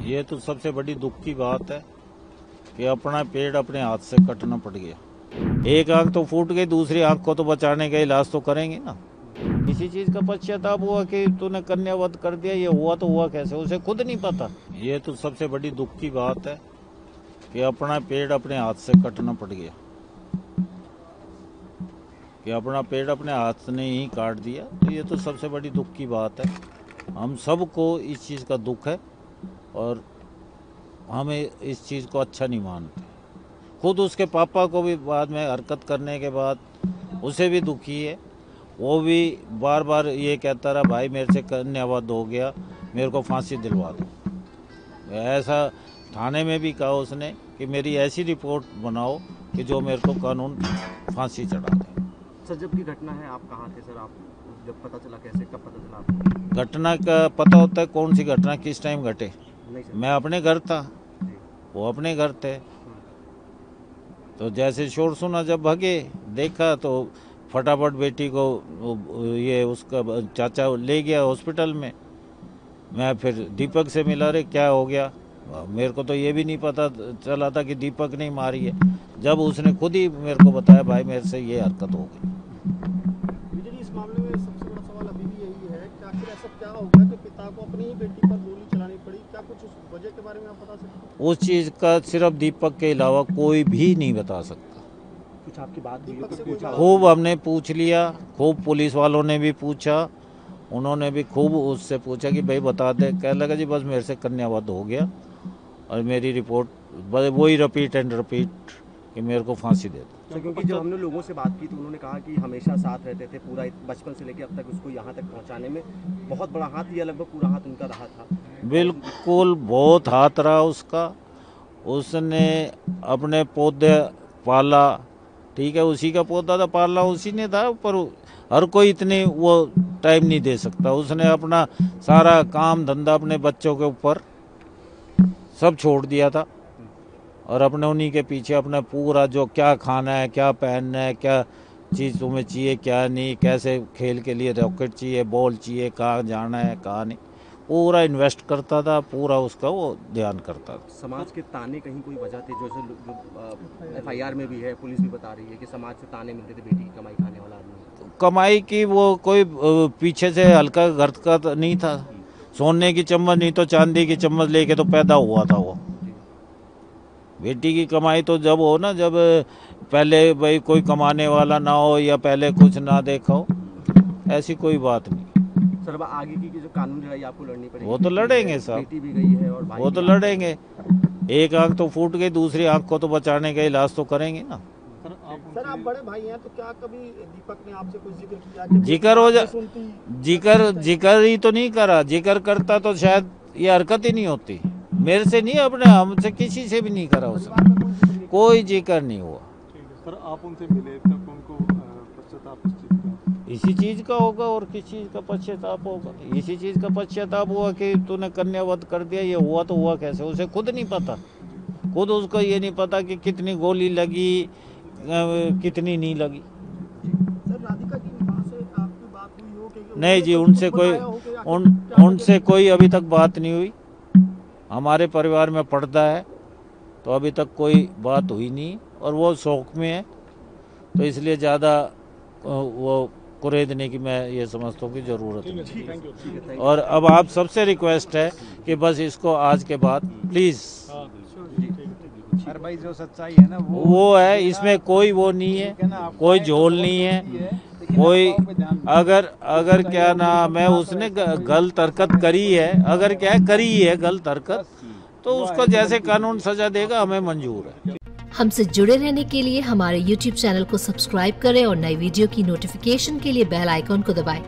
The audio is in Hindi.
ये तो सबसे बड़ी दुख की बात है कि अपना पेड़ अपने हाथ से कटना पड़ गया। एक आंख तो फूट गई, दूसरी आंख को तो बचाने का इलाज तो करेंगे ना। किसी चीज का पश्चाताप हुआ कि तूने कन्यावध कर दिया, ये हुआ तो हुआ कैसे, उसे खुद नहीं पता। ये तो सबसे बड़ी दुख की बात है कि अपना पेड़ अपने हाथ से कटना पड़ गया, कि अपना पेड़ अपने हाथ ने ही काट दिया। तो ये तो सबसे बड़ी दुख की बात है। हम सबको इस चीज़ का दुख है और हमें इस चीज़ को अच्छा नहीं मानते। खुद उसके पापा को भी बाद में हरकत करने के बाद उसे भी दुखी है। वो भी बार बार ये कहता रहा, भाई मेरे से कन्यावध हो गया, मेरे को फांसी दिलवा दो। ऐसा थाने में भी कहा उसने कि मेरी ऐसी रिपोर्ट बनाओ कि जो मेरे को कानून फांसी चढ़ा दे। सर, जब की घटना है आप कहाँ थे सर? आप जब पता चला, कैसे, कब पता चला आपको? घटना का पता होता है कौन सी घटना किस टाइम घटे? नहीं सर। मैं अपने घर था, वो अपने घर थे। तो जैसे शोर सुना, जब भागे देखा तो फटाफट बेटी को ये उसका चाचा ले गया हॉस्पिटल में। मैं फिर दीपक से मिला, रे क्या हो गया? मेरे को तो ये भी नहीं पता चला था कि दीपक ने मारी है। जब उसने खुद ही मेरे को बताया, भाई मेरे से ये हरकत हो गई। इस मामले में सबसे बड़ा सवाल अभी भी यही है कि आखिर ऐसा क्या हो गया कि पिता को अपनी ही बेटी पर गोली चलानी पड़ी? क्या कुछ उस वजह के बारे में आप बता सकते हैं? उस चीज़ का सिर्फ दीपक के अलावा कोई भी नहीं बता सकता। कुछ आपकी बात खूब हमने पूछ लिया, खूब पुलिस वालों ने भी पूछा, उन्होंने भी खूब उससे पूछा कि भाई बता दे। कह लगा जी बस मेरे से कन्यावध हो गया और मेरी रिपोर्ट वही रिपीट एंड रिपीट कि मेरे को फांसी दे दो। क्योंकि जब हमने लोगों से बात की तो उन्होंने कहा कि हमेशा साथ रहते थे, पूरा बचपन से लेकर अब तक उसको यहाँ तक पहुँचाने में बहुत बड़ा हाथ, या लगभग पूरा हाथ उनका रहा था। बिल्कुल बहुत हाथ रहा उसका। उसने अपने पौधे पाला, ठीक है, उसी का पौधा था, पाला उसी ने था, पर हर कोई इतनी वो टाइम नहीं दे सकता। उसने अपना सारा काम धंधा अपने बच्चों के ऊपर सब छोड़ दिया था और अपने उन्हीं के पीछे अपना पूरा जो क्या खाना है, क्या पहनना है, क्या चीज़ तुम्हें चाहिए, क्या नहीं, कैसे खेल के लिए रॉकेट चाहिए, बॉल चाहिए, कहाँ जाना है, कहाँ नहीं, पूरा इन्वेस्ट करता था, पूरा उसका वो ध्यान करता था। समाज के ताने कहीं कोई वजह थी? जो FIR में भी है, पुलिस भी बता रही है कि समाज से ताने मिलते थे, बेटी की कमाई खाने वाला आदमी। कमाई की वो कोई पीछे से हल्का घर का तो नहीं था। सोने की चम्मच नहीं तो चांदी की चम्मच लेके तो पैदा हुआ था वो। बेटी की कमाई तो जब हो ना, जब पहले भाई कोई कमाने वाला ना हो या पहले कुछ ना देखा हो, ऐसी कोई बात नहीं। सर, अब आगे की जो कानूनी लड़ाई आपको लड़नी पड़ेगी। वो तो लड़ेंगे साहब, बेटी भी गई है और भाई वो तो लड़ेंगे। एक आंख तो फूट गई, दूसरी आंख को तो बचाने का इलाज तो करेंगे ना। सर, आप बड़े भाई हैं तो क्या कभी दीपक ने आपसे कुछ जिक्र किया? जिक्र हो जा जिक्र ही तो नहीं करा। जिक्र करता तो शायद ये हरकत ही नहीं होती। मेरे से नहीं, अपने हमसे किसी से भी नहीं करा उसने, कोई जिक्र नहीं हुआ। सर, आप उनसे मिले तब उनको पश्चाताप इसी चीज का होगा और किस चीज का पश्चाताप होगा? इसी चीज का पश्चाताप हुआ कि तूने कन्यावध कर दिया, ये हुआ तो हुआ कैसे, उसे खुद नहीं पता। खुद उसको ये नहीं पता कि कितनी गोली लगी, कितनी नहीं लगी। सर, राधिका की मां से आपकी बात हुई हो कि नहीं जी, उनसे कोई अभी तक बात नहीं हुई। हमारे परिवार में पर्दा है तो अभी तक कोई बात हुई नहीं और वो शौक में है, तो इसलिए ज़्यादा वो कुरेदने की मैं ये समझता हूँ कि ज़रूरत नहीं। और अब आप सबसे रिक्वेस्ट है कि बस इसको आज के बाद प्लीज़, भाई जो सच्चाई है ना वो है, इसमें कोई वो नहीं है, कोई झोल नहीं है, कोई अगर क्या नाम है, उसने गलत हरकत करी है, अगर क्या करी है गलत हरकत, तो उसको जैसे कानून सजा देगा हमें मंजूर है। हमसे जुड़े रहने के लिए हमारे YouTube चैनल को सब्सक्राइब करें और नई वीडियो की नोटिफिकेशन के लिए बेल आइकॉन को दबाएं।